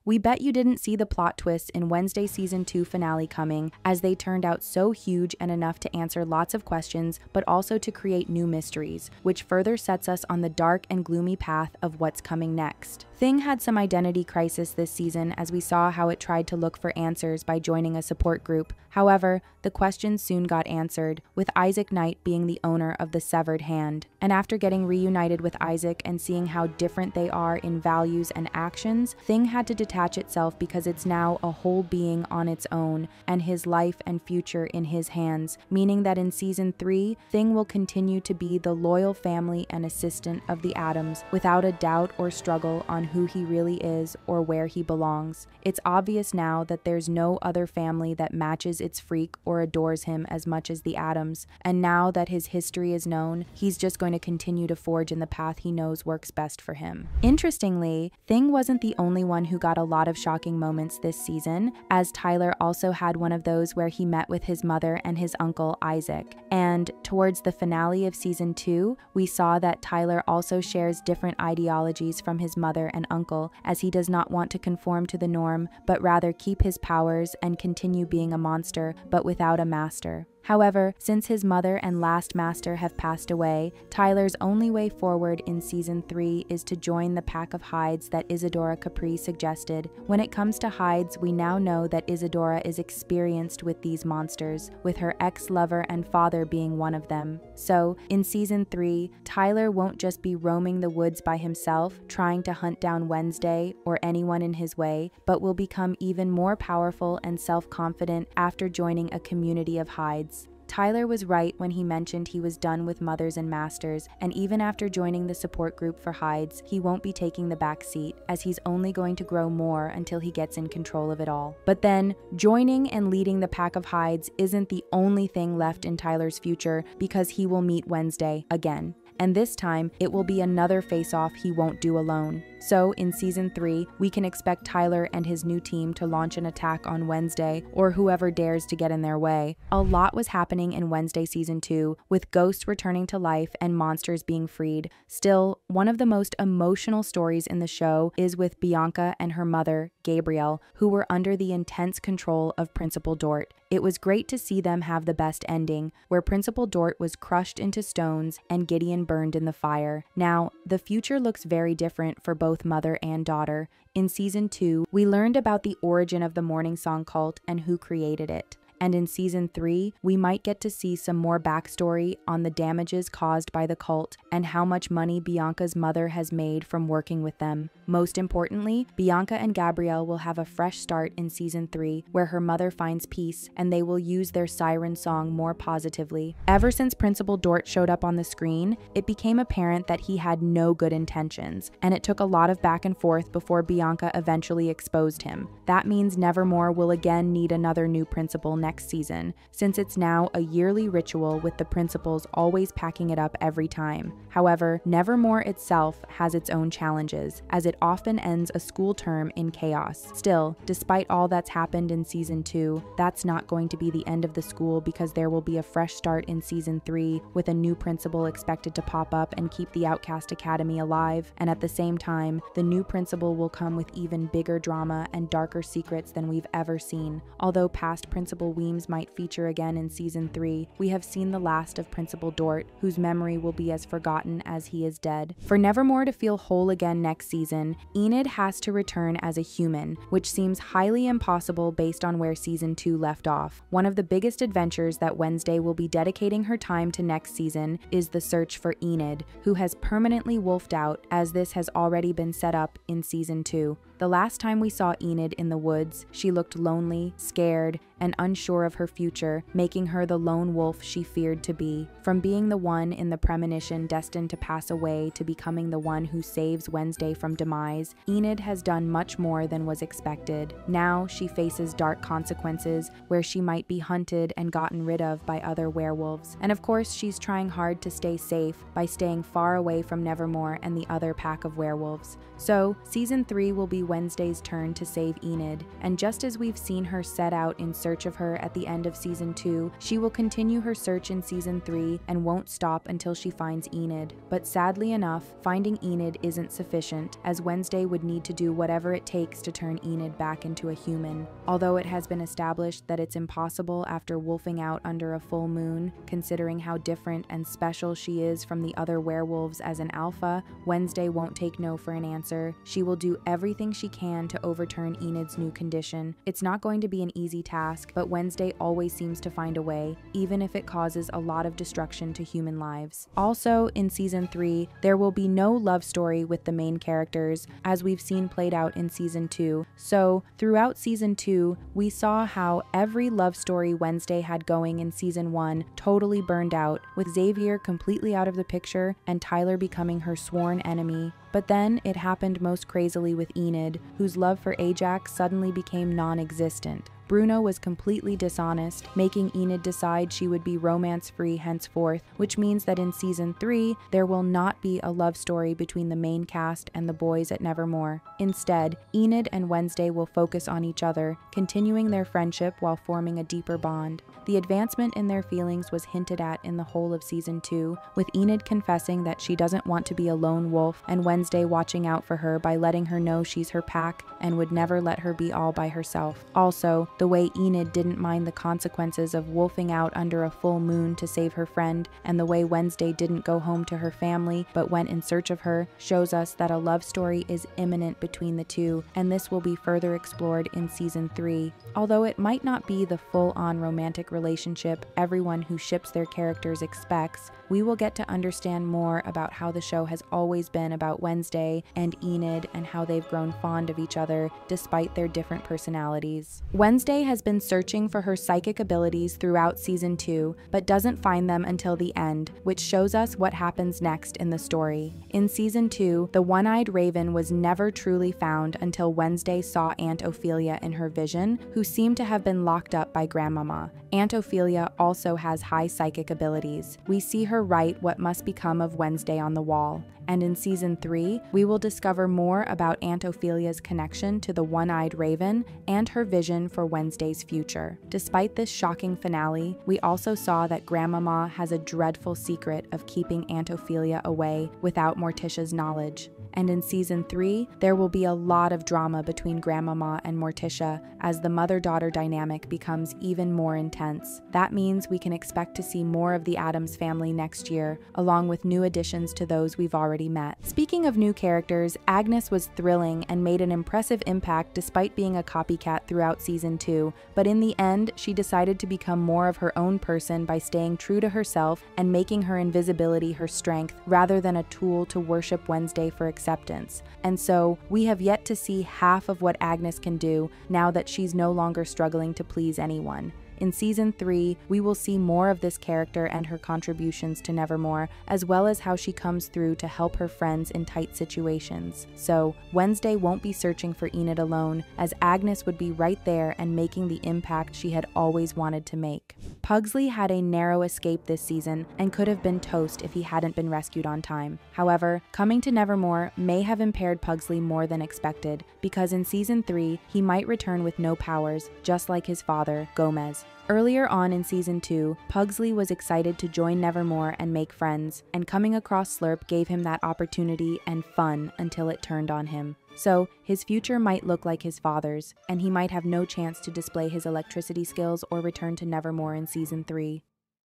We bet you didn't see the plot twists in Wednesday Season 2 finale coming, as they turned out so huge and enough to answer lots of questions, but also to create new mysteries, which further sets us on the dark and gloomy path of what's coming next. Thing had some identity crisis this season, as we saw how it tried to look for answers by joining a support group. However, the questions soon got answered, with Isaac Knight being the owner of the severed hand. And after getting reunited with Isaac and seeing how different they are in values and actions, Thing had to detach itself because it's now a whole being on its own, and his life and future in his hands, meaning that in Season 3, Thing will continue to be the loyal family and assistant of the Adams, without a doubt or struggle on who he really is or where he belongs. It's obvious now that there's no other family that matches its freak or adores him as much as the Adams, and now that his history is known, he's just going to continue to forge in the path he knows works best for him. Interestingly, Thing wasn't the only one who got a lot of shocking moments this season, as Tyler also had one of those where he met with his mother and his uncle Isaac. And towards the finale of Season 2, we saw that Tyler also shares different ideologies from his mother and uncle, as he does not want to conform to the norm, but rather keep his powers and continue being a monster, but without a master. However, since his mother and last master have passed away, Tyler's only way forward in Season 3 is to join the pack of Hydes that Isadora Capri suggested. When it comes to Hydes, we now know that Isadora is experienced with these monsters, with her ex-lover and father being one of them. So, in Season 3, Tyler won't just be roaming the woods by himself, trying to hunt down Wednesday or anyone in his way, but will become even more powerful and self-confident after joining a community of Hydes. Tyler was right when he mentioned he was done with mothers and masters, and even after joining the support group for Hydes, he won't be taking the back seat, as he's only going to grow more until he gets in control of it all. But then, joining and leading the pack of Hydes isn't the only thing left in Tyler's future, because he will meet Wednesday again. And this time, it will be another face-off he won't do alone. So, in Season 3, we can expect Tyler and his new team to launch an attack on Wednesday, or whoever dares to get in their way. A lot was happening in Wednesday Season 2, with ghosts returning to life and monsters being freed. Still, one of the most emotional stories in the show is with Bianca and her mother, Gabrielle, who were under the intense control of Principal Dort. It was great to see them have the best ending, where Principal Dort was crushed into stones and Gideon burned in the fire. Now, the future looks very different for both mother and daughter. In Season 2, we learned about the origin of the Morning Song cult and who created it. And in Season 3, we might get to see some more backstory on the damages caused by the cult and how much money Bianca's mother has made from working with them. Most importantly, Bianca and Gabrielle will have a fresh start in Season 3, where her mother finds peace and they will use their siren song more positively. Ever since Principal Dort showed up on the screen, it became apparent that he had no good intentions, and it took a lot of back and forth before Bianca eventually exposed him. That means Nevermore will again need another new principal next season, since it's now a yearly ritual with the principals always packing it up every time. However, Nevermore itself has its own challenges, as it often ends a school term in chaos. Still, despite all that's happened in Season 2, that's not going to be the end of the school, because there will be a fresh start in Season 3, with a new principal expected to pop up and keep the Outcast Academy alive, and at the same time, the new principal will come with even bigger drama and darker secrets than we've ever seen. Although past Principal Weems might feature again in Season 3, we have seen the last of Principal Dort, whose memory will be as forgotten as he is dead. For Nevermore to feel whole again next season, Enid has to return as a human, which seems highly impossible based on where Season 2 left off. One of the biggest adventures that Wednesday will be dedicating her time to next season is the search for Enid, who has permanently wolfed out, as this has already been set up in Season 2. The last time we saw Enid in the woods, she looked lonely, scared, and unsure of her future, making her the lone wolf she feared to be. From being the one in the premonition destined to pass away to becoming the one who saves Wednesday from demise, Enid has done much more than was expected. Now she faces dark consequences, where she might be hunted and gotten rid of by other werewolves. And of course, she's trying hard to stay safe by staying far away from Nevermore and the other pack of werewolves. So, Season 3 will be Wednesday's turn to save Enid, and just as we've seen her set out in search of her at the end of Season 2, she will continue her search in Season 3 and won't stop until she finds Enid. But sadly enough, finding Enid isn't sufficient, as Wednesday would need to do whatever it takes to turn Enid back into a human. Although it has been established that it's impossible after wolfing out under a full moon, considering how different and special she is from the other werewolves as an alpha, Wednesday won't take no for an answer. She will do everything she can to overturn Enid's new condition. It's not going to be an easy task, but Wednesday always seems to find a way, even if it causes a lot of destruction to human lives. Also, in Season 3, there will be no love story with the main characters, as we've seen played out in Season 2. So, throughout Season 2, we saw how every love story Wednesday had going in Season 1 totally burned out, with Xavier completely out of the picture and Tyler becoming her sworn enemy. But then it happened most crazily with Enid, whose love for Ajax suddenly became non-existent. Bruno was completely dishonest, making Enid decide she would be romance-free henceforth, which means that in Season 3, there will not be a love story between the main cast and the boys at Nevermore. Instead, Enid and Wednesday will focus on each other, continuing their friendship while forming a deeper bond. The advancement in their feelings was hinted at in the whole of Season 2, with Enid confessing that she doesn't want to be a lone wolf, and Wednesday watching out for her by letting her know she's her pack and would never let her be all by herself. Also, the way Enid didn't mind the consequences of wolfing out under a full moon to save her friend, and the way Wednesday didn't go home to her family but went in search of her, shows us that a love story is imminent between the two, and this will be further explored in Season 3. Although it might not be the full-on romantic relationship everyone who ships their characters expects, we will get to understand more about how the show has always been about Wednesday and Enid and how they've grown fond of each other despite their different personalities. Wednesday has been searching for her psychic abilities throughout Season 2, but doesn't find them until the end, which shows us what happens next in the story. In Season 2, the one-eyed raven was never truly found until Wednesday saw Aunt Ophelia in her vision, who seemed to have been locked up by Grandmama. Aunt Ophelia also has high psychic abilities. We see her write what must become of Wednesday on the wall. And in Season 3, we will discover more about Aunt Ophelia's connection to the one-eyed raven and her vision for Wednesday's future. Despite this shocking finale, we also saw that Grandmama has a dreadful secret of keeping Aunt Ophelia away without Morticia's knowledge. And in Season 3, there will be a lot of drama between Grandmama and Morticia as the mother-daughter dynamic becomes even more intense. That means we can expect to see more of the Addams family next year, along with new additions to those we've already met. Speaking of new characters, Agnes was thrilling and made an impressive impact despite being a copycat throughout Season 2, but in the end, she decided to become more of her own person by staying true to herself and making her invisibility her strength rather than a tool to worship Wednesday for acceptance. And so, we have yet to see half of what Agnes can do now that she's no longer struggling to please anyone. In Season 3, we will see more of this character and her contributions to Nevermore, as well as how she comes through to help her friends in tight situations. So, Wednesday won't be searching for Enid alone, as Agnes would be right there and making the impact she had always wanted to make. Pugsley had a narrow escape this season and could have been toast if he hadn't been rescued on time. However, coming to Nevermore may have impaired Pugsley more than expected, because in Season 3, he might return with no powers, just like his father, Gomez. Earlier on in Season 2, Pugsley was excited to join Nevermore and make friends, and coming across Slurp gave him that opportunity and fun until it turned on him. So, his future might look like his father's, and he might have no chance to display his electricity skills or return to Nevermore in Season 3.